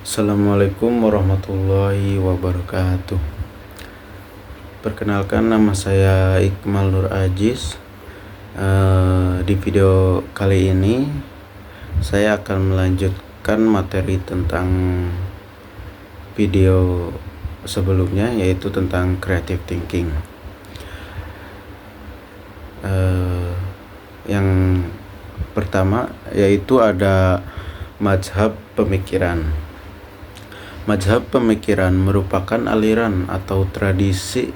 Assalamualaikum warahmatullahi wabarakatuh. Perkenalkan, nama saya Iqmal Nur Ajiz. Di video kali ini saya akan melanjutkan materi tentang video sebelumnya, yaitu tentang creative thinking. Yang pertama yaitu ada mazhab pemikiran. Mazhab pemikiran merupakan aliran atau tradisi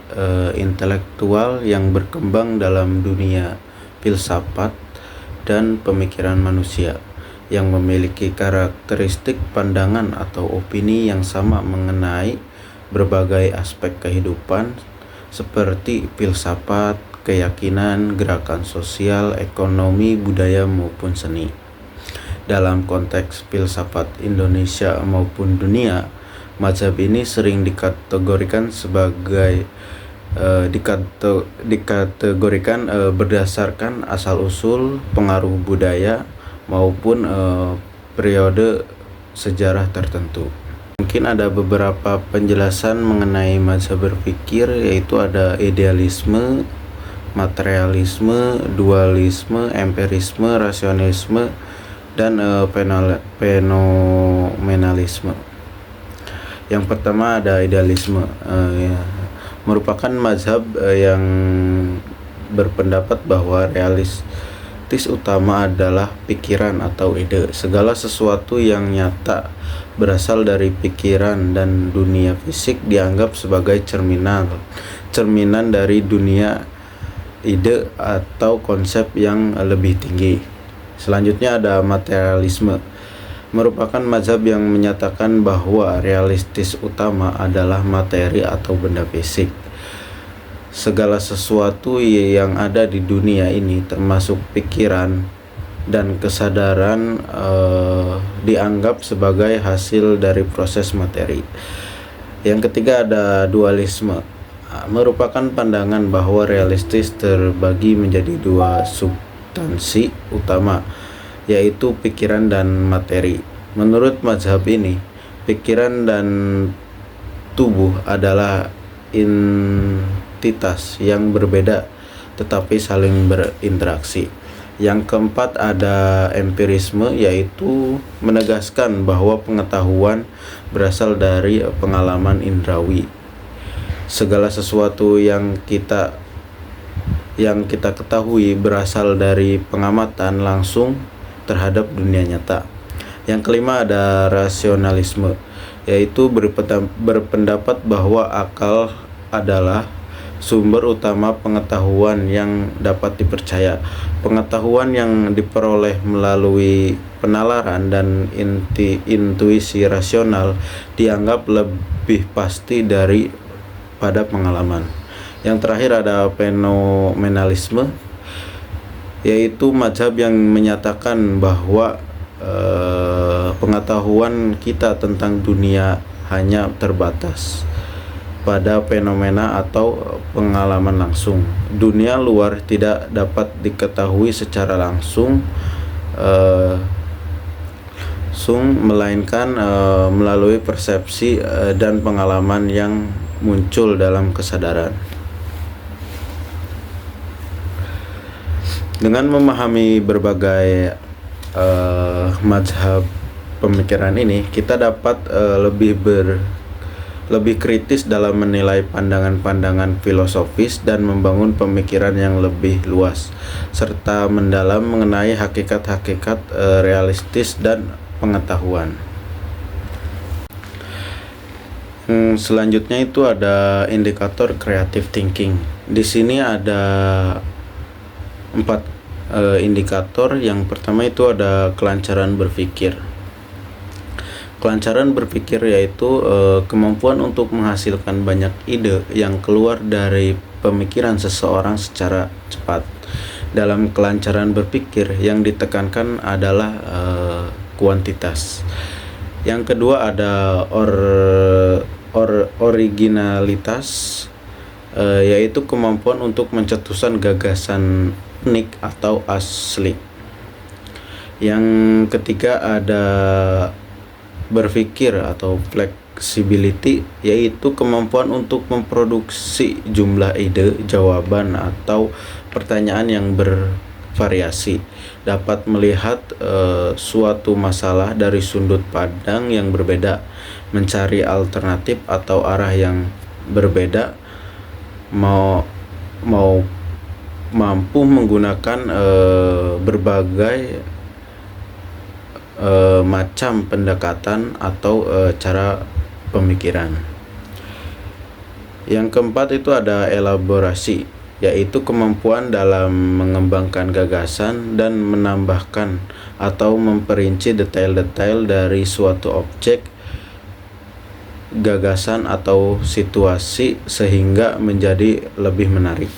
intelektual yang berkembang dalam dunia filsafat dan pemikiran manusia, yang memiliki karakteristik pandangan atau opini yang sama mengenai berbagai aspek kehidupan seperti filsafat, keyakinan, gerakan sosial, ekonomi, budaya maupun seni. Dalam konteks filsafat Indonesia maupun dunia, mazhab ini sering dikategorikan sebagai berdasarkan asal-usul, pengaruh budaya maupun periode sejarah tertentu. Mungkin ada beberapa penjelasan mengenai mazhab berpikir, yaitu ada idealisme, materialisme, dualisme, empirisme, rasionalisme, dan fenomenalisme. Yang pertama ada idealisme, merupakan mazhab yang berpendapat bahwa realistis utama adalah pikiran atau ide. Segala sesuatu yang nyata berasal dari pikiran, dan dunia fisik dianggap sebagai cerminan dari dunia ide atau konsep yang lebih tinggi. Selanjutnya ada materialisme, merupakan mazhab yang menyatakan bahwa realistis utama adalah materi atau benda fisik. Segala sesuatu yang ada di dunia ini, termasuk pikiran dan kesadaran, dianggap sebagai hasil dari proses materi. Yang ketiga ada dualisme, merupakan pandangan bahwa realistis terbagi menjadi dua substansi utama, yaitu pikiran dan materi. Menurut mazhab ini, pikiran dan tubuh adalah entitas yang berbeda tetapi saling berinteraksi. Yang keempat ada empirisme, yaitu menegaskan bahwa pengetahuan berasal dari pengalaman indrawi. Segala sesuatu yang kita ketahui berasal dari pengamatan langsung terhadap dunia nyata. Yang kelima ada rasionalisme, yaitu berpendapat bahwa akal adalah sumber utama pengetahuan yang dapat dipercaya. Pengetahuan yang diperoleh melalui penalaran dan intuisi rasional dianggap lebih pasti daripada pengalaman. Yang terakhir ada fenomenalisme, yaitu mazhab yang menyatakan bahwa pengetahuan kita tentang dunia hanya terbatas pada fenomena atau pengalaman langsung. Dunia luar tidak dapat diketahui secara langsung, melainkan melalui persepsi dan pengalaman yang muncul dalam kesadaran. Dengan memahami berbagai mazhab pemikiran ini, kita dapat lebih kritis dalam menilai pandangan-pandangan filosofis dan membangun pemikiran yang lebih luas, serta mendalam mengenai hakikat-hakikat realistis dan pengetahuan. Selanjutnya itu ada indikator creative thinking. Di sini ada 4 indikator. Yang pertama itu ada kelancaran berpikir. Kelancaran berpikir yaitu kemampuan untuk menghasilkan banyak ide yang keluar dari pemikiran seseorang secara cepat. Dalam kelancaran berpikir, yang ditekankan adalah kuantitas. Yang kedua ada originalitas, yaitu kemampuan untuk mencetuskan gagasan unik atau asli. Yang ketiga ada berpikir atau flexibility, yaitu kemampuan untuk memproduksi jumlah ide, jawaban, atau pertanyaan yang bervariasi, dapat melihat suatu masalah dari sudut pandang yang berbeda, mencari alternatif atau arah yang berbeda, mau mampu menggunakan berbagai macam pendekatan atau cara pemikiran. Yang keempat itu ada elaborasi, yaitu kemampuan dalam mengembangkan gagasan dan menambahkan atau memperinci detail-detail dari suatu objek, gagasan, atau situasi sehingga menjadi lebih menarik.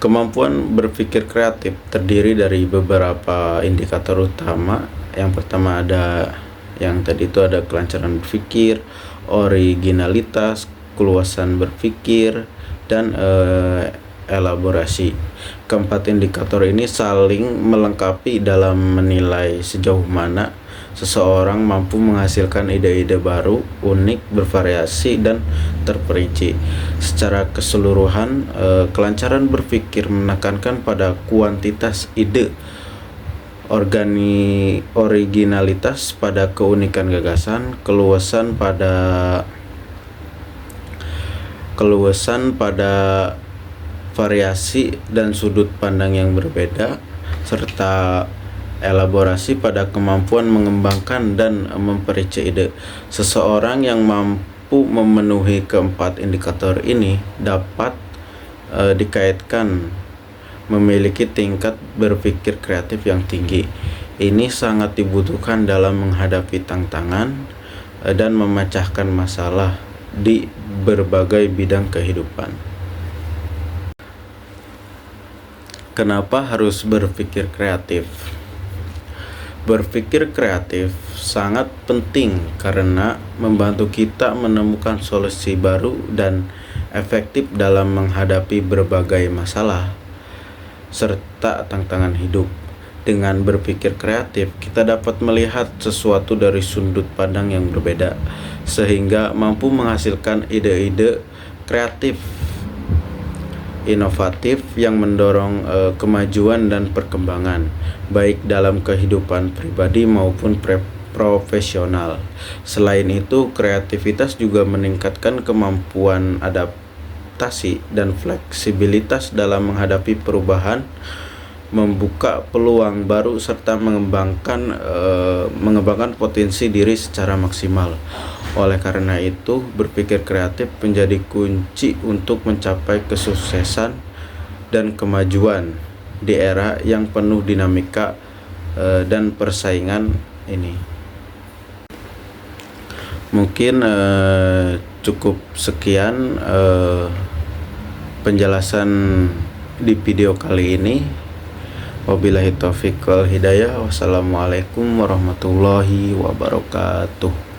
Kemampuan berpikir kreatif terdiri dari beberapa indikator utama. Yang pertama ada yang tadi itu ada kelancaran berpikir, originalitas, keluasan berpikir, dan elaborasi. Keempat indikator ini saling melengkapi dalam menilai sejauh mana seseorang mampu menghasilkan ide-ide baru, unik, bervariasi, dan terperinci. Secara keseluruhan, kelancaran berpikir menekankan pada kuantitas ide, originalitas pada keunikan gagasan, keluasan pada variasi dan sudut pandang yang berbeda, serta elaborasi pada kemampuan mengembangkan dan memperinci ide. Seseorang yang mampu memenuhi keempat indikator ini dapat dikaitkan memiliki tingkat berpikir kreatif yang tinggi. Ini sangat dibutuhkan dalam menghadapi tantangan dan memecahkan masalah di berbagai bidang kehidupan. Kenapa harus berpikir kreatif? Berpikir kreatif sangat penting karena membantu kita menemukan solusi baru dan efektif dalam menghadapi berbagai masalah serta tantangan hidup. Dengan berpikir kreatif, kita dapat melihat sesuatu dari sudut pandang yang berbeda, sehingga mampu menghasilkan ide-ide kreatif, inovatif yang mendorong kemajuan dan perkembangan, baik dalam kehidupan pribadi maupun profesional. Selain itu, kreativitas juga meningkatkan kemampuan adaptasi dan fleksibilitas dalam menghadapi perubahan, membuka peluang baru, serta mengembangkan potensi diri secara maksimal. Oleh karena itu, berpikir kreatif menjadi kunci untuk mencapai kesuksesan dan kemajuan di era yang penuh dinamika dan persaingan ini. Mungkin cukup sekian penjelasan di video kali ini. Wabillahi taufiq wal hidayah. Wassalamualaikum warahmatullahi wabarakatuh.